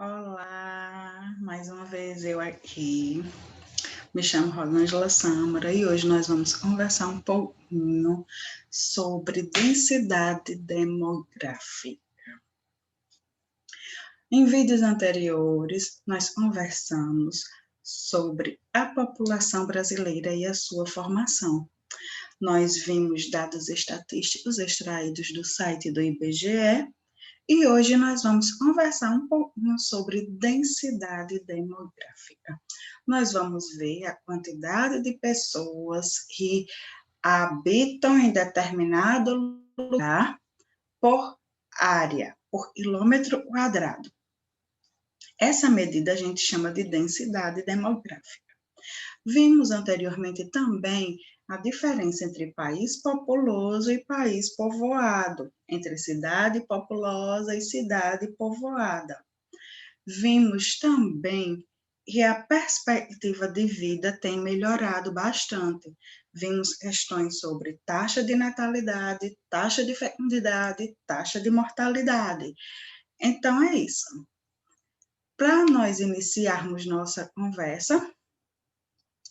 Olá, mais uma vez eu aqui. Me chamo Rosângela Sâmara e hoje nós vamos conversar um pouquinho sobre densidade demográfica. Em vídeos anteriores, nós conversamos sobre a população brasileira e a sua formação. Nós vimos dados estatísticos extraídos do site do IBGE. E hoje nós vamos conversar um pouquinho sobre densidade demográfica. Nós vamos ver a quantidade de pessoas que habitam em determinado lugar por área, por quilômetro quadrado. Essa medida a gente chama de densidade demográfica. Vimos anteriormente também a diferença entre país populoso e país povoado, entre cidade populosa e cidade povoada. Vimos também que a perspectiva de vida tem melhorado bastante. Vimos questões sobre taxa de natalidade, taxa de fecundidade, taxa de mortalidade. Então, é isso. Para nós iniciarmos nossa conversa,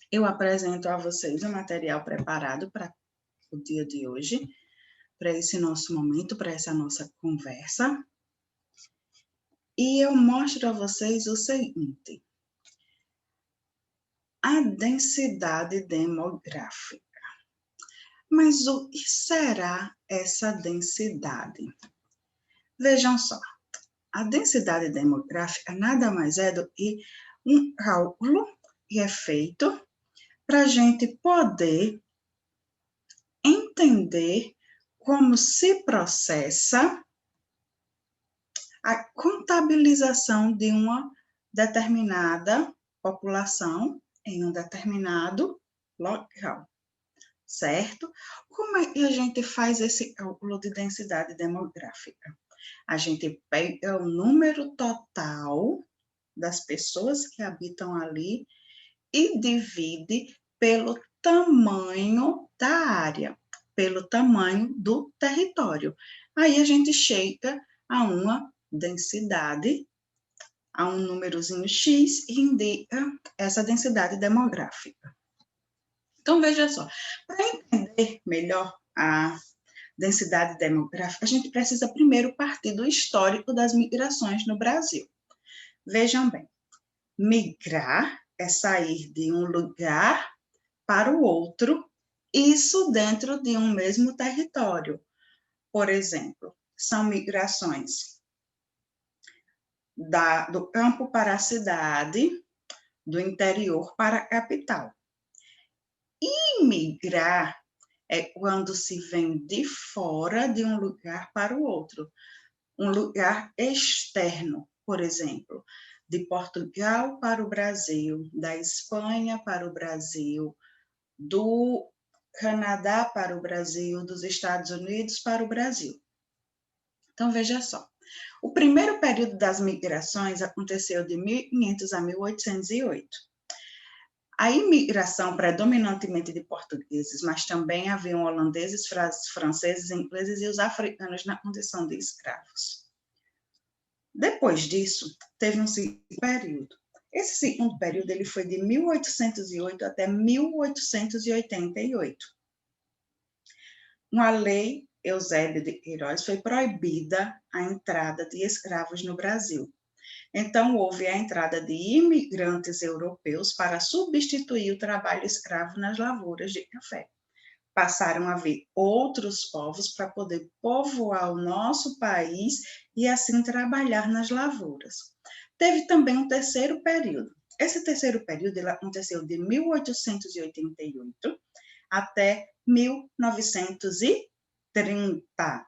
eu apresento a vocês o material preparado para o dia de hoje, para esse nosso momento, para essa nossa conversa. E eu mostro a vocês o seguinte: a densidade demográfica. Mas o que será essa densidade? Vejam só, a densidade demográfica nada mais é do que um cálculo que é feito para a gente poder entender como se processa a contabilização de uma determinada população em um determinado local, certo? Como é que a gente faz esse cálculo de densidade demográfica? A gente pega o número total das pessoas que habitam ali e divide pelo tamanho da área, pelo tamanho do território. Aí a gente chega a uma densidade, a um númerozinho X, e indica essa densidade demográfica. Então, veja só, para entender melhor a densidade demográfica, a gente precisa primeiro partir do histórico das migrações no Brasil. Vejam bem, migrar é sair de um lugar para o outro, isso dentro de um mesmo território. Por exemplo, são migrações do campo para a cidade, do interior para a capital. Imigrar é quando se vem de fora de um lugar para o outro, um lugar externo, por exemplo, de Portugal para o Brasil, da Espanha para o Brasil, do Canadá para o Brasil, dos Estados Unidos para o Brasil. Então, veja só, o primeiro período das migrações aconteceu de 1500 a 1808. A imigração predominantemente de portugueses, mas também haviam holandeses, franceses, ingleses e os africanos na condição de escravos. Depois disso, teve um segundo período. Esse segundo período ele foi de 1808 até 1888. Uma lei Eusébio de Queiroz foi proibida a entrada de escravos no Brasil. Então, houve a entrada de imigrantes europeus para substituir o trabalho escravo nas lavouras de café. Passaram a vir outros povos para poder povoar o nosso país e assim trabalhar nas lavouras. Teve também um terceiro período. Esse terceiro período ele aconteceu de 1888 até 1930.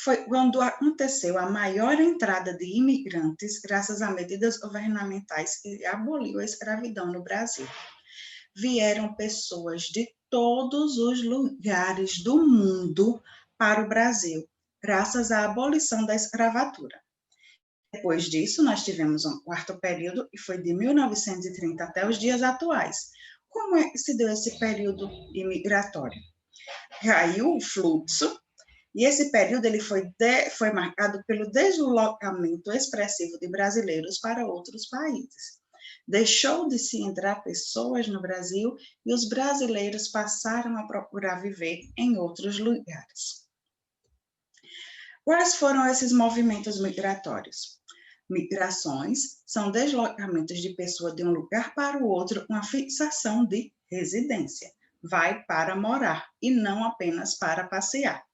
Foi quando aconteceu a maior entrada de imigrantes graças a medidas governamentais que aboliu a escravidão no Brasil. Vieram pessoas de todos os lugares do mundo para o Brasil, graças à abolição da escravatura. Depois disso, nós tivemos um quarto período, que foi de 1930 até os dias atuais. Como é que se deu esse período imigratório? Caiu o fluxo, E esse período ele foi marcado pelo deslocamento expressivo de brasileiros para outros países. Deixou de se entrar pessoas no Brasil e os brasileiros passaram a procurar viver em outros lugares. Quais foram esses movimentos migratórios? Migrações são deslocamentos de pessoa de um lugar para o outro, uma fixação de residência. Vai para morar e não apenas para passear.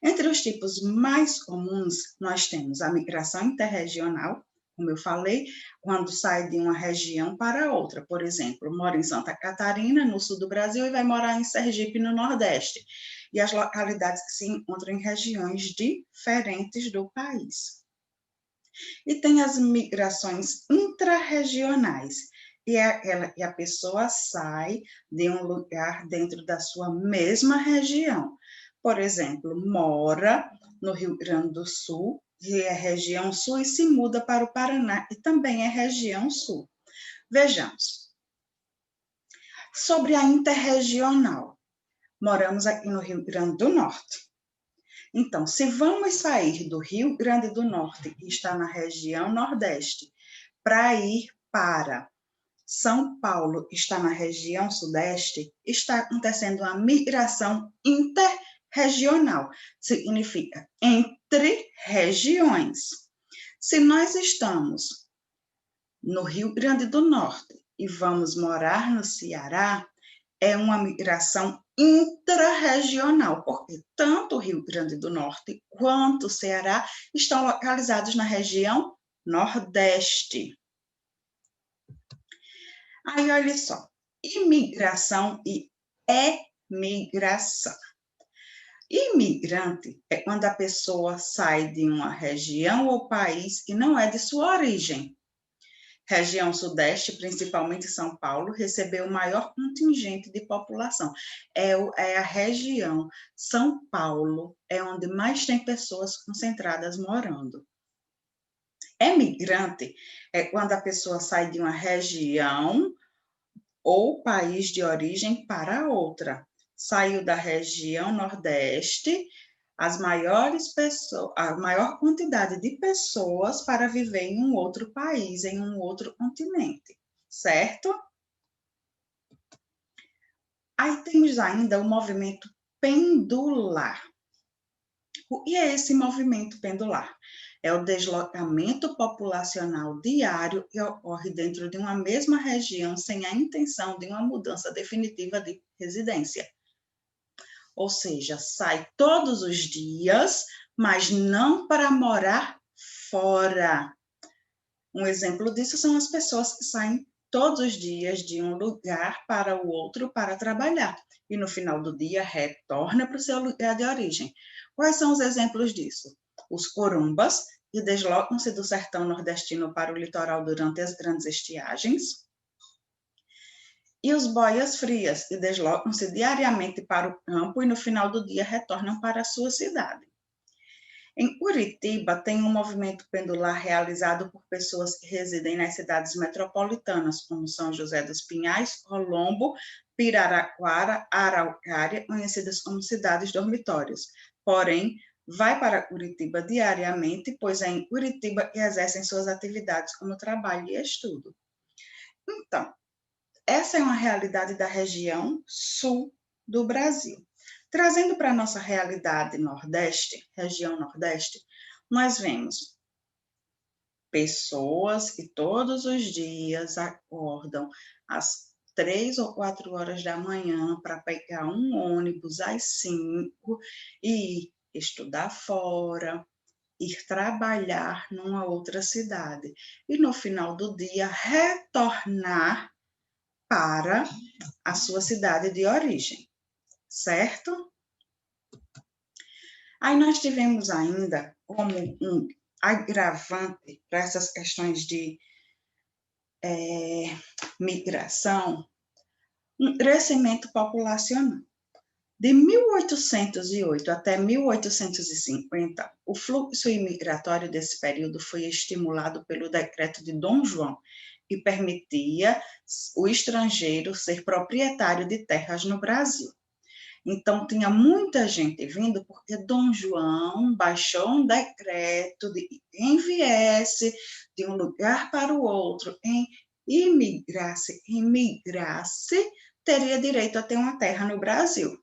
Entre os tipos mais comuns, nós temos a migração interregional, como eu falei, quando sai de uma região para outra. Por exemplo, mora em Santa Catarina, no sul do Brasil, e vai morar em Sergipe, no Nordeste. E as localidades que se encontram em regiões diferentes do país. E tem as migrações intrarregionais, e a pessoa sai de um lugar dentro da sua mesma região. Por exemplo, mora no Rio Grande do Sul, que é região sul, e se muda para o Paraná, e também é região sul. Vejamos. Sobre a interregional, moramos aqui no Rio Grande do Norte. Então, se vamos sair do Rio Grande do Norte, que está na região Nordeste, para ir para São Paulo, que está na região Sudeste, está acontecendo uma migração interregional, significa entre regiões. Se nós estamos no Rio Grande do Norte e vamos morar no Ceará, é uma migração intrarregional, porque tanto o Rio Grande do Norte quanto o Ceará estão localizados na região Nordeste. Aí, olha só, imigração e emigração. Imigrante é quando a pessoa sai de uma região ou país que não é de sua origem. Região Sudeste, principalmente São Paulo, recebeu o maior contingente de população. É a região São Paulo, é onde mais tem pessoas concentradas morando. Emigrante é quando a pessoa sai de uma região ou país de origem para outra. Saiu da região Nordeste, a maior quantidade de pessoas para viver em um outro país, em um outro continente, certo? Aí temos ainda o movimento pendular. O que é esse movimento pendular? É o deslocamento populacional diário que ocorre dentro de uma mesma região sem a intenção de uma mudança definitiva de residência. Ou seja, sai todos os dias, mas não para morar fora. Um exemplo disso são as pessoas que saem todos os dias de um lugar para o outro para trabalhar e no final do dia retorna para o seu lugar de origem. Quais são os exemplos disso? Os corumbas, que deslocam-se do sertão nordestino para o litoral durante as grandes estiagens, e os boias frias, que deslocam-se diariamente para o campo e no final do dia retornam para a sua cidade. Em Curitiba, tem um movimento pendular realizado por pessoas que residem nas cidades metropolitanas, como São José dos Pinhais, Colombo, Piraraquara, Araucária, conhecidas como cidades dormitórios. Porém, vai para Curitiba diariamente, pois é em Curitiba que exercem suas atividades como trabalho e estudo. Então, essa é uma realidade da região sul do Brasil. Trazendo para a nossa realidade Nordeste, região Nordeste, nós vemos pessoas que todos os dias acordam às 3 ou 4 horas da manhã para pegar um ônibus às 5 e ir estudar fora, ir trabalhar numa outra cidade e no final do dia retornar para a sua cidade de origem, certo? Aí nós tivemos ainda como um agravante para essas questões de migração, um crescimento populacional. De 1808 até 1850, o fluxo imigratório desse período foi estimulado pelo decreto de Dom João, que permitia o estrangeiro ser proprietário de terras no Brasil. Então, tinha muita gente vindo, porque Dom João baixou um decreto de quem viesse de um lugar para o outro, imigrasse, teria direito a ter uma terra no Brasil.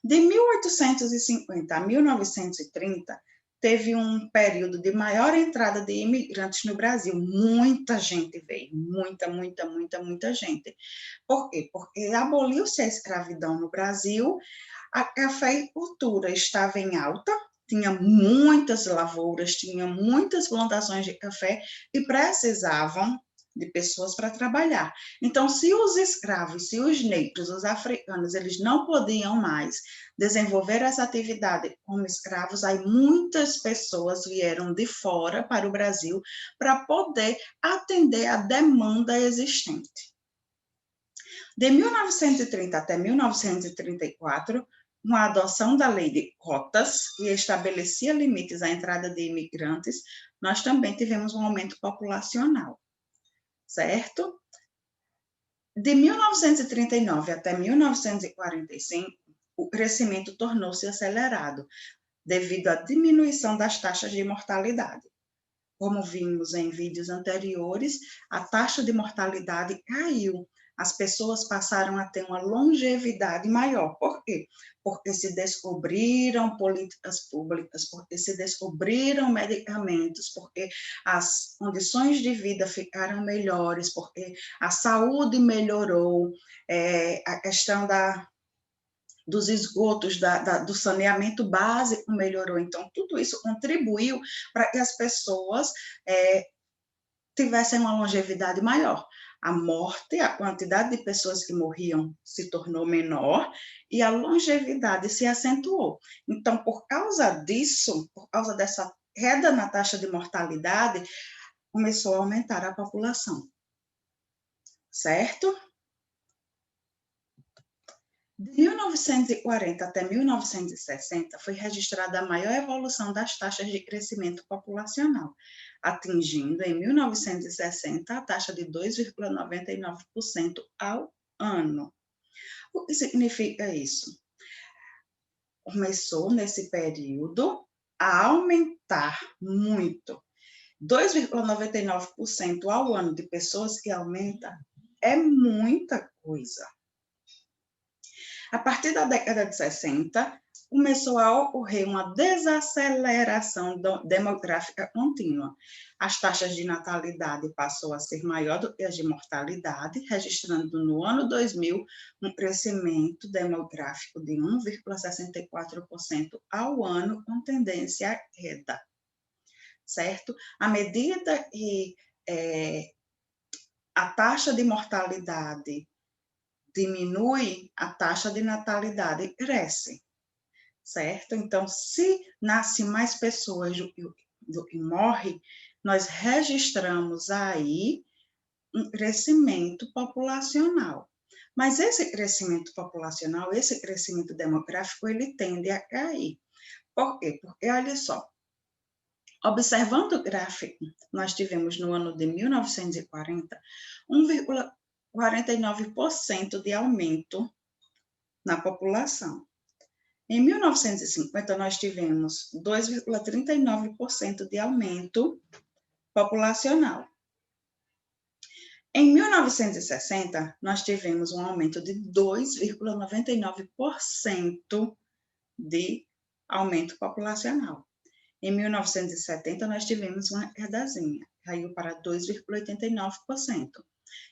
De 1850 a 1930, teve um período de maior entrada de imigrantes no Brasil. Muita gente veio, muita gente. Por quê? Porque aboliu-se a escravidão no Brasil, a cafeicultura estava em alta, tinha muitas lavouras, tinha muitas plantações de café e precisavam de pessoas para trabalhar. Então, se os escravos, se os negros, os africanos, eles não podiam mais desenvolver essa atividade como escravos, aí muitas pessoas vieram de fora para o Brasil para poder atender a demanda existente. De 1930 até 1934, com a adoção da lei de cotas, que estabelecia limites à entrada de imigrantes, nós também tivemos um aumento populacional, certo? De 1939 até 1945, o crescimento tornou-se acelerado, devido à diminuição das taxas de mortalidade. Como vimos em vídeos anteriores, a taxa de mortalidade caiu. As pessoas passaram a ter uma longevidade maior. Por quê? Porque se descobriram políticas públicas, porque se descobriram medicamentos, porque as condições de vida ficaram melhores, porque a saúde melhorou, a questão dos esgotos, do saneamento básico melhorou. Então, tudo isso contribuiu para que as pessoas tivessem uma longevidade maior. A morte, a quantidade de pessoas que morriam se tornou menor e a longevidade se acentuou. Então, por causa disso, por causa dessa queda na taxa de mortalidade, começou a aumentar a população, certo? De 1940 até 1960, foi registrada a maior evolução das taxas de crescimento populacional, atingindo, em 1960, a taxa de 2,99% ao ano. O que significa isso? Começou, nesse período, a aumentar muito. 2,99% ao ano de pessoas que aumenta é muita coisa. A partir da década de 60, começou a ocorrer uma desaceleração demográfica contínua. As taxas de natalidade passou a ser maior do que as de mortalidade, registrando no ano 2000 um crescimento demográfico de 1,64% ao ano, com tendência à queda, certo? À medida que a taxa de mortalidade diminui, a taxa de natalidade cresce, certo? Então, se nasce mais pessoas do que morre, nós registramos aí um crescimento populacional. Mas esse crescimento populacional, esse crescimento demográfico, ele tende a cair. Por quê? Porque, olha só, observando o gráfico, nós tivemos no ano de 1940, 1,49% de aumento na população. Em 1950, nós tivemos 2,39% de aumento populacional. Em 1960, nós tivemos um aumento de 2,99% de aumento populacional. Em 1970, nós tivemos uma quedazinha, caiu para 2,89%.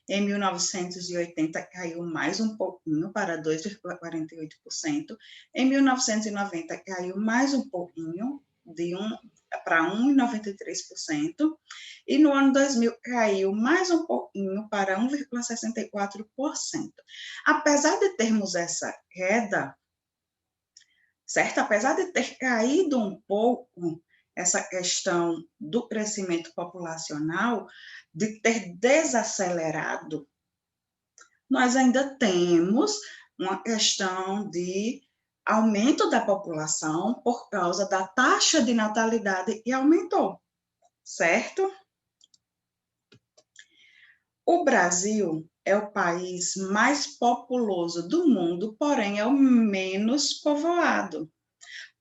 Em 1980, caiu mais um pouquinho para 2,48%. Em 1990, caiu mais um pouquinho, para 1,93%. E no ano 2000, caiu mais um pouquinho para 1,64%. Apesar de termos essa queda, certo? Apesar de ter caído um pouco essa questão do crescimento populacional, de ter desacelerado, nós ainda temos uma questão de aumento da população por causa da taxa de natalidade que aumentou, certo? O Brasil é o país mais populoso do mundo, porém é o menos povoado.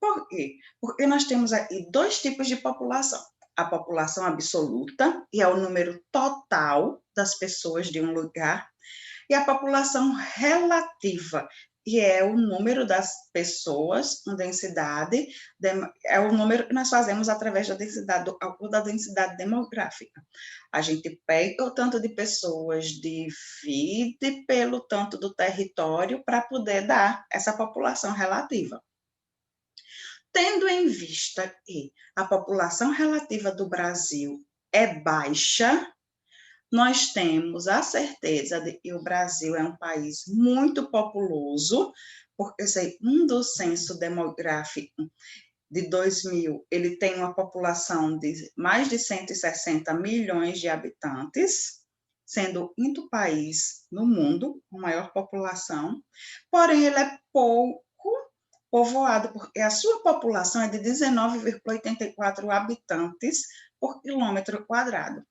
Por quê? Porque nós temos aí dois tipos de população. A população absoluta, que é o número total das pessoas de um lugar, e a população relativa, que é o número das pessoas, uma densidade, é o número que nós fazemos através da densidade, do cálculo da densidade demográfica. A gente pega o tanto de pessoas, divide pelo tanto do território para poder dar essa população relativa. Tendo em vista que a população relativa do Brasil é baixa, nós temos a certeza de que o Brasil é um país muito populoso, porque segundo o censo demográfico de 2000, ele tem uma população de mais de 160 milhões de habitantes, sendo o quinto país no mundo com maior população, porém ele é pouco povoado, porque a sua população é de 19,84 habitantes por quilômetro quadrado.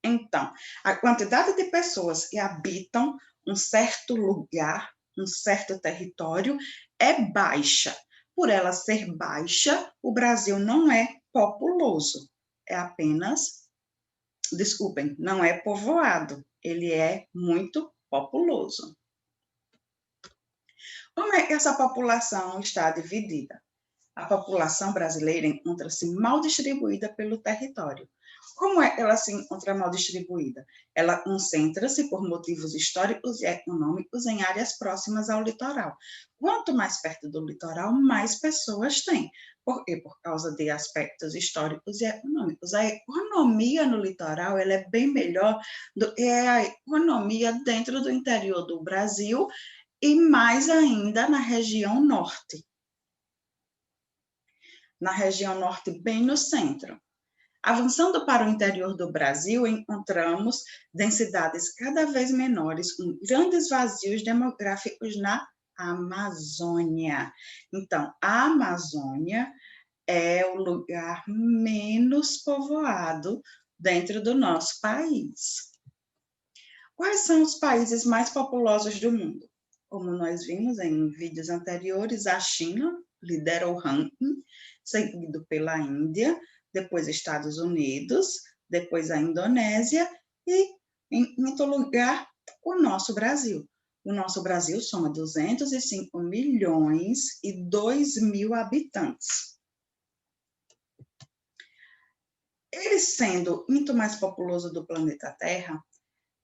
Então, a quantidade de pessoas que habitam um certo lugar, um certo território, é baixa. Por ela ser baixa, o Brasil não é populoso, é apenas, desculpem, não é povoado, ele é muito populoso. Como é que essa população está dividida? A população brasileira encontra-se mal distribuída pelo território. Como é que ela se encontra mal distribuída? Ela concentra-se por motivos históricos e econômicos em áreas próximas ao litoral. Quanto mais perto do litoral, mais pessoas tem. Por quê? Por causa de aspectos históricos e econômicos. A economia no litoral ela é bem melhor do que a economia dentro do interior do Brasil e mais ainda na região norte. Na região norte, bem no centro. Avançando para o interior do Brasil, encontramos densidades cada vez menores, com grandes vazios demográficos na Amazônia. Então, a Amazônia é o lugar menos povoado dentro do nosso país. Quais são os países mais populosos do mundo? Como nós vimos em vídeos anteriores, a China lidera o ranking, seguido pela Índia, depois Estados Unidos, depois a Indonésia e, em quinto lugar, o nosso Brasil. O nosso Brasil soma 205 milhões e 2 mil habitantes. Ele sendo o quinto mais populoso do planeta Terra,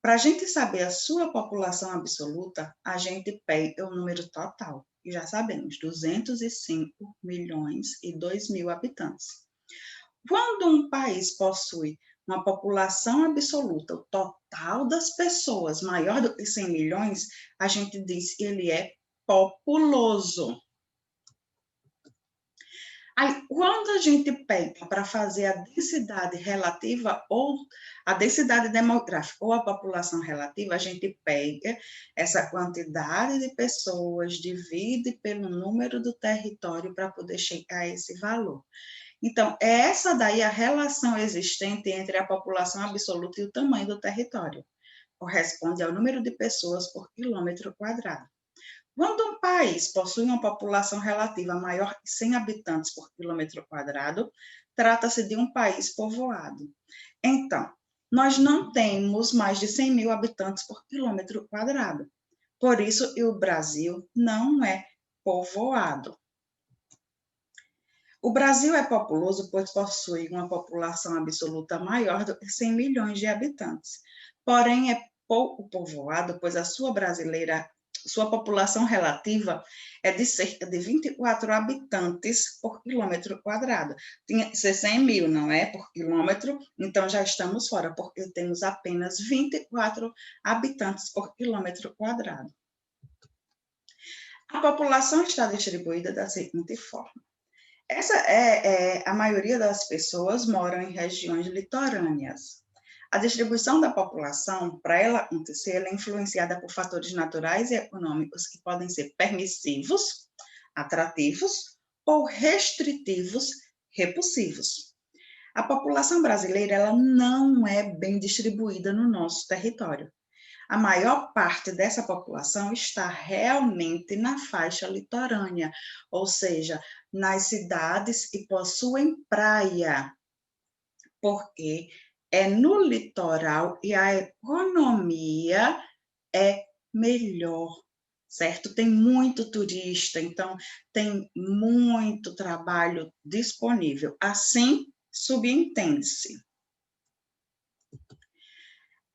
para a gente saber a sua população absoluta, a gente pega o número total. E já sabemos, 205 milhões e 2 mil habitantes. Quando um país possui uma população absoluta, o total das pessoas maior do que 100 milhões, a gente diz que ele é populoso. Aí, quando a gente pega para fazer a densidade relativa ou a densidade demográfica ou a população relativa, a gente pega essa quantidade de pessoas, divide pelo número do território para poder chegar a esse valor. Então, é essa daí a relação existente entre a população absoluta e o tamanho do território. Corresponde ao número de pessoas por quilômetro quadrado. Quando um país possui uma população relativa maior que 100 habitantes por quilômetro quadrado, trata-se de um país povoado. Então, nós não temos mais de 100 mil habitantes por quilômetro quadrado. Por isso, o Brasil não é povoado. O Brasil é populoso, pois possui uma população absoluta maior do que 100 milhões de habitantes. Porém, é pouco povoado, pois a sua população relativa é de cerca de 24 habitantes por quilômetro quadrado. Tinha que ser 100 mil, não é? Por quilômetro, então já estamos fora, porque temos apenas 24 habitantes por quilômetro quadrado. A população está distribuída da seguinte forma. A maioria das pessoas moram em regiões litorâneas. A distribuição da população, para ela acontecer, ela é influenciada por fatores naturais e econômicos que podem ser permissivos, atrativos, ou restritivos, repulsivos. A população brasileira ela não é bem distribuída no nosso território. A maior parte dessa população está realmente na faixa litorânea, ou seja, nas cidades que possuem praia, porque é no litoral e a economia é melhor, certo? Tem muito turista, então tem muito trabalho disponível. Assim, subentende-se.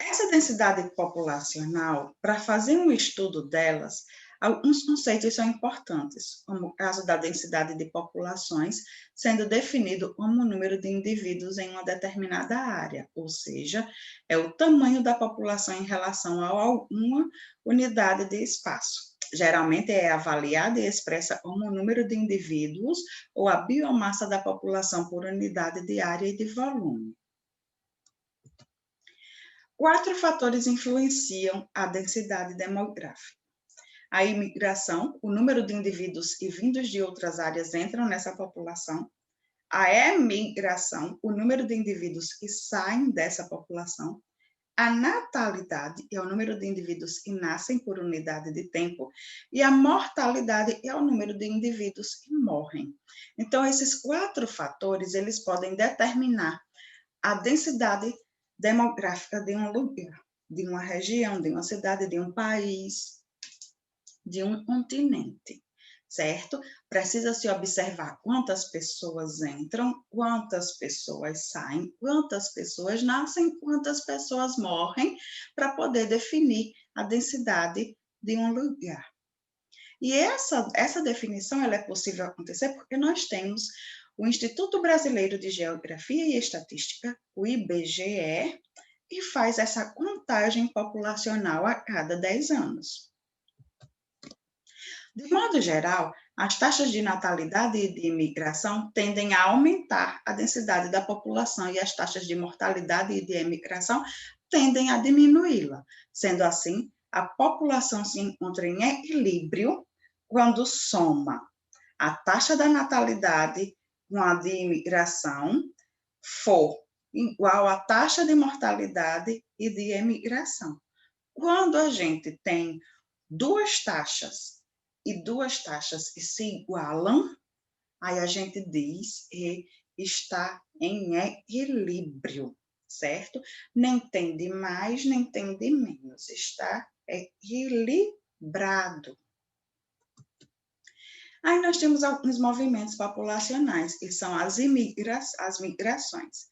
Essa densidade populacional, para fazer um estudo delas, alguns conceitos são importantes, como o caso da densidade de populações, sendo definido como o número de indivíduos em uma determinada área, ou seja, é o tamanho da população em relação a uma unidade de espaço. Geralmente é avaliada e expressa como o número de indivíduos ou a biomassa da população por unidade de área e de volume. 4 fatores influenciam a densidade demográfica. A imigração, o número de indivíduos e vindos de outras áreas entram nessa população. A emigração, o número de indivíduos que saem dessa população. A natalidade é o número de indivíduos que nascem por unidade de tempo. E a mortalidade é o número de indivíduos que morrem. Então, esses 4 fatores, eles podem determinar a densidade demográfica de um lugar, de uma região, de uma cidade, de um país, de um continente, certo? Precisa se observar quantas pessoas entram, quantas pessoas saem, quantas pessoas nascem, quantas pessoas morrem, para poder definir a densidade de um lugar. E essa definição ela é possível acontecer porque nós temos o Instituto Brasileiro de Geografia e Estatística, o IBGE, e faz essa contagem populacional a cada 10 anos. De modo geral, as taxas de natalidade e de imigração tendem a aumentar a densidade da população e as taxas de mortalidade e de imigração tendem a diminuí-la. Sendo assim, a população se encontra em equilíbrio quando soma a taxa da natalidade com a de imigração for igual à taxa de mortalidade e de imigração. Quando a gente tem duas taxas que se igualam, aí a gente diz que está em equilíbrio, certo? Nem tem de mais, nem tem de menos, está equilibrado. Aí nós temos alguns movimentos populacionais, que são as migrações.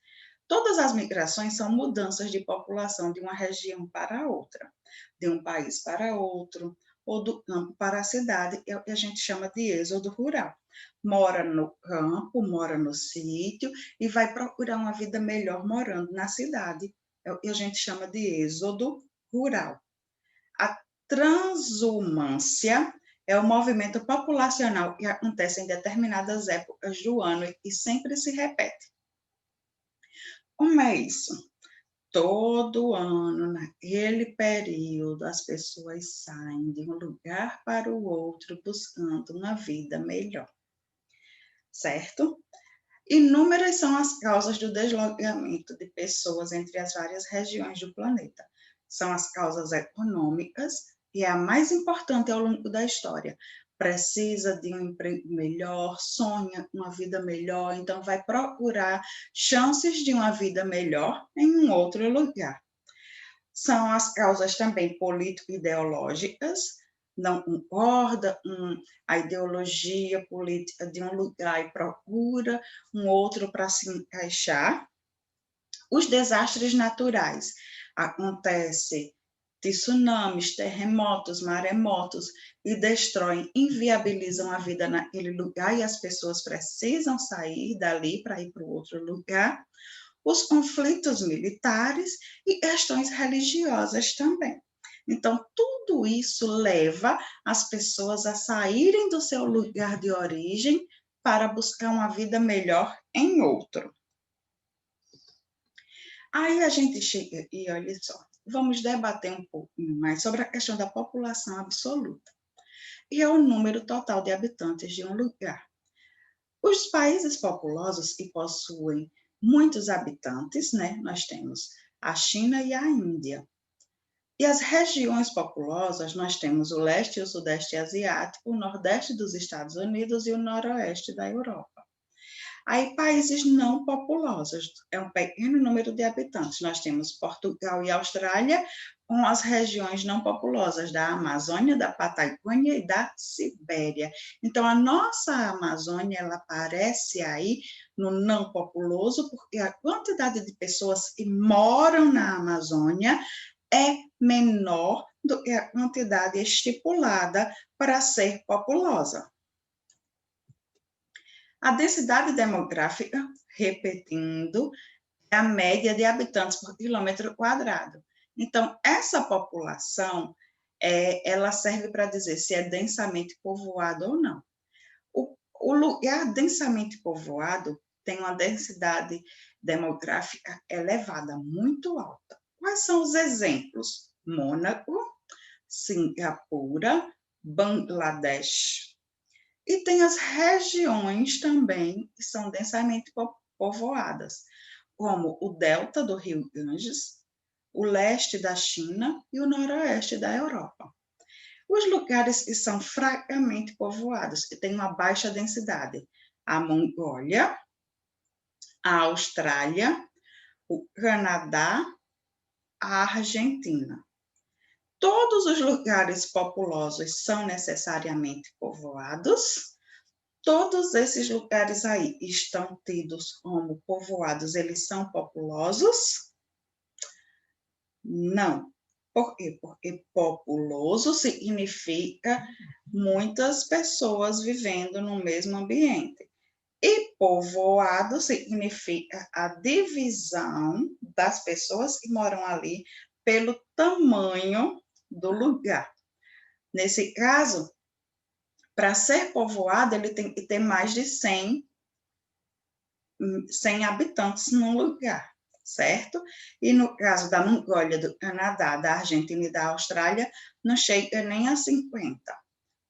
Todas as migrações são mudanças de população de uma região para outra, de um país para outro, ou do campo para a cidade, é o que a gente chama de êxodo rural. Mora no campo, mora no sítio e vai procurar uma vida melhor morando na cidade, é o que a gente chama de êxodo rural. A transumância é o movimento populacional que acontece em determinadas épocas do ano e sempre se repete. Como é isso? Todo ano, naquele período, as pessoas saem de um lugar para o outro buscando uma vida melhor, certo? Inúmeras são as causas do deslocamento de pessoas entre as várias regiões do planeta. São as causas econômicas, e é a mais importante ao longo da história. Precisa de um emprego melhor, sonha uma vida melhor, então vai procurar chances de uma vida melhor em um outro lugar. São as causas também político-ideológicas, não concorda a ideologia política de um lugar e procura um outro para se encaixar. Os desastres naturais acontecem tsunamis, terremotos, maremotos e destroem, inviabilizam a vida naquele lugar e as pessoas precisam sair dali para ir para o outro lugar. Os conflitos militares e questões religiosas também. Então, tudo isso leva as pessoas a saírem do seu lugar de origem para buscar uma vida melhor em outro. Aí a gente chega e olha só, vamos debater um pouquinho mais sobre a questão da população absoluta, e é o número total de habitantes de um lugar. Os países populosos que possuem muitos habitantes, né? Nós temos a China e a Índia. E as regiões populosas, nós temos o leste e o sudeste asiático, o nordeste dos Estados Unidos e o noroeste da Europa. Aí, países não populosos, é um pequeno número de habitantes. Nós temos Portugal e Austrália, com as regiões não populosas da Amazônia, da Patagônia e da Sibéria. Então, a nossa Amazônia, ela aparece aí no não populoso, porque a quantidade de pessoas que moram na Amazônia é menor do que a quantidade estipulada para ser populosa. A densidade demográfica, repetindo, é a média de habitantes por quilômetro quadrado. Então, essa população, ela serve para dizer se é densamente povoado ou não. O lugar densamente povoado tem uma densidade demográfica elevada, muito alta. Quais são os exemplos? Mônaco, Singapura, Bangladesh. E tem as regiões também que são densamente povoadas, como o delta do rio Ganges, o leste da China e o noroeste da Europa. Os lugares que são fracamente povoados, que têm uma baixa densidade, a Mongólia, a Austrália, o Canadá, a Argentina. Todos os lugares populosos são necessariamente povoados. Todos esses lugares aí estão tidos como povoados, eles são populosos? Não. Por quê? Porque populoso significa muitas pessoas vivendo no mesmo ambiente. E povoado significa a divisão das pessoas que moram ali pelo tamanho do lugar. Nesse caso, para ser povoado, ele tem que ter mais de 100 habitantes num lugar, certo? E no caso da Mongólia, do Canadá, da Argentina e da Austrália, não chega nem a 50.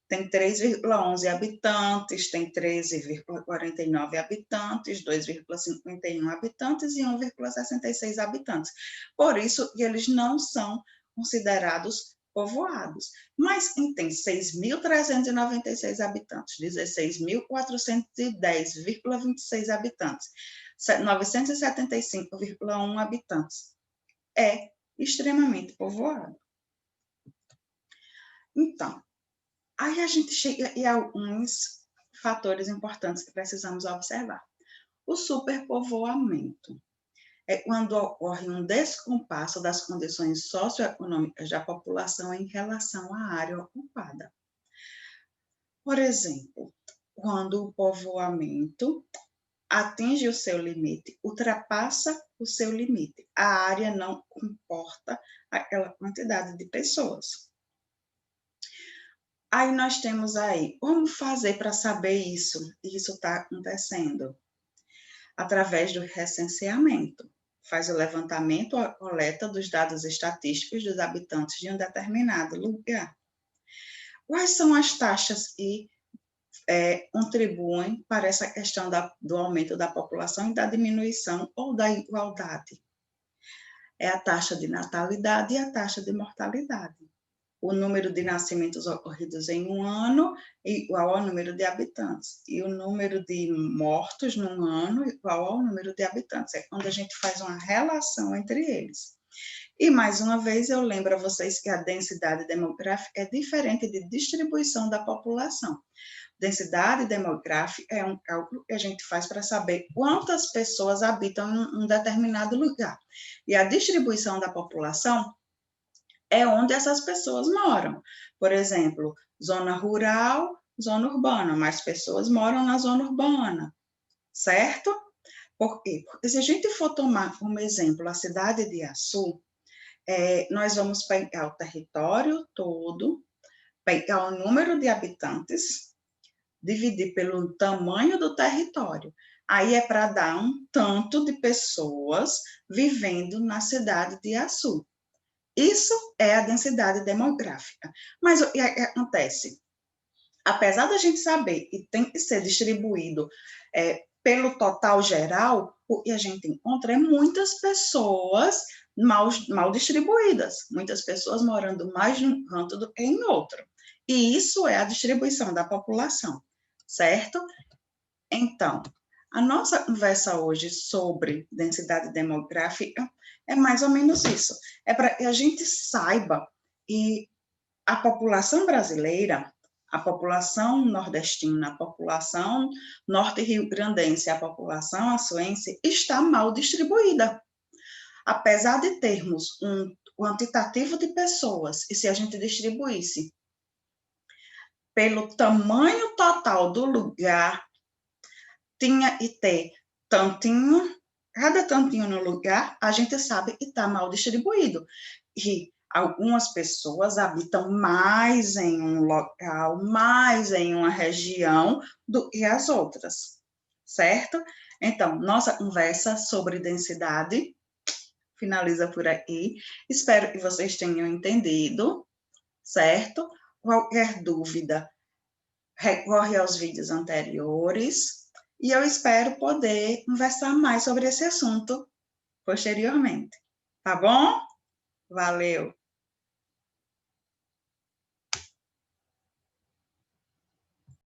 Tem 3,11 habitantes, tem 13,49 habitantes, 2,51 habitantes e 1,66 habitantes. Por isso, eles não são considerados povoados. Mas quem tem 6.396 habitantes, 16.410,26 habitantes, 975,1 habitantes, é extremamente povoado. Então, aí a gente chega a alguns fatores importantes que precisamos observar. O superpovoamento é quando ocorre um descompasso das condições socioeconômicas da população em relação à área ocupada. Por exemplo, quando o povoamento atinge o seu limite, ultrapassa o seu limite, a área não comporta aquela quantidade de pessoas. Aí nós temos aí, como fazer para saber isso? Isso está acontecendo através do recenseamento. Faz o levantamento, a coleta dos dados estatísticos dos habitantes de um determinado lugar. Quais são as taxas que contribuem para essa questão do aumento da população e da diminuição ou da igualdade? É a taxa de natalidade e a taxa de mortalidade. O número de nascimentos ocorridos em um ano igual ao número de habitantes, e o número de mortos num ano igual ao número de habitantes. É quando a gente faz uma relação entre eles. E, mais uma vez, eu lembro a vocês que a densidade demográfica é diferente de distribuição da população. Densidade demográfica é um cálculo que a gente faz para saber quantas pessoas habitam em um determinado lugar. E a distribuição da população é onde essas pessoas moram. Por exemplo, zona rural, zona urbana, mais pessoas moram na zona urbana, certo? Por quê? Porque se a gente for tomar como exemplo a cidade de Açu, nós vamos pegar o território todo, pegar o número de habitantes, dividir pelo tamanho do território. Aí é para dar um tanto de pessoas vivendo na cidade de Açu. Isso é a densidade demográfica. Mas o que acontece? Apesar da gente saber que tem que ser distribuído pelo total geral, o que a gente encontra é muitas pessoas mal distribuídas, muitas pessoas morando mais num canto do que em outro. E isso é a distribuição da população, certo? Então, a nossa conversa hoje sobre densidade demográfica é mais ou menos isso. É para que a gente saiba e a população brasileira, a população nordestina, a população norte-rio-grandense, a população açuense está mal distribuída. Apesar de termos um quantitativo de pessoas, e se a gente distribuísse pelo tamanho total do lugar, tinha e ter tantinho, cada tantinho no lugar, a gente sabe que está mal distribuído. E algumas pessoas habitam mais em um local, mais em uma região do que as outras, certo? Então, nossa conversa sobre densidade finaliza por aqui. Espero que vocês tenham entendido, certo? Qualquer dúvida, recorre aos vídeos anteriores e eu espero poder conversar mais sobre esse assunto posteriormente. Tá bom? Valeu!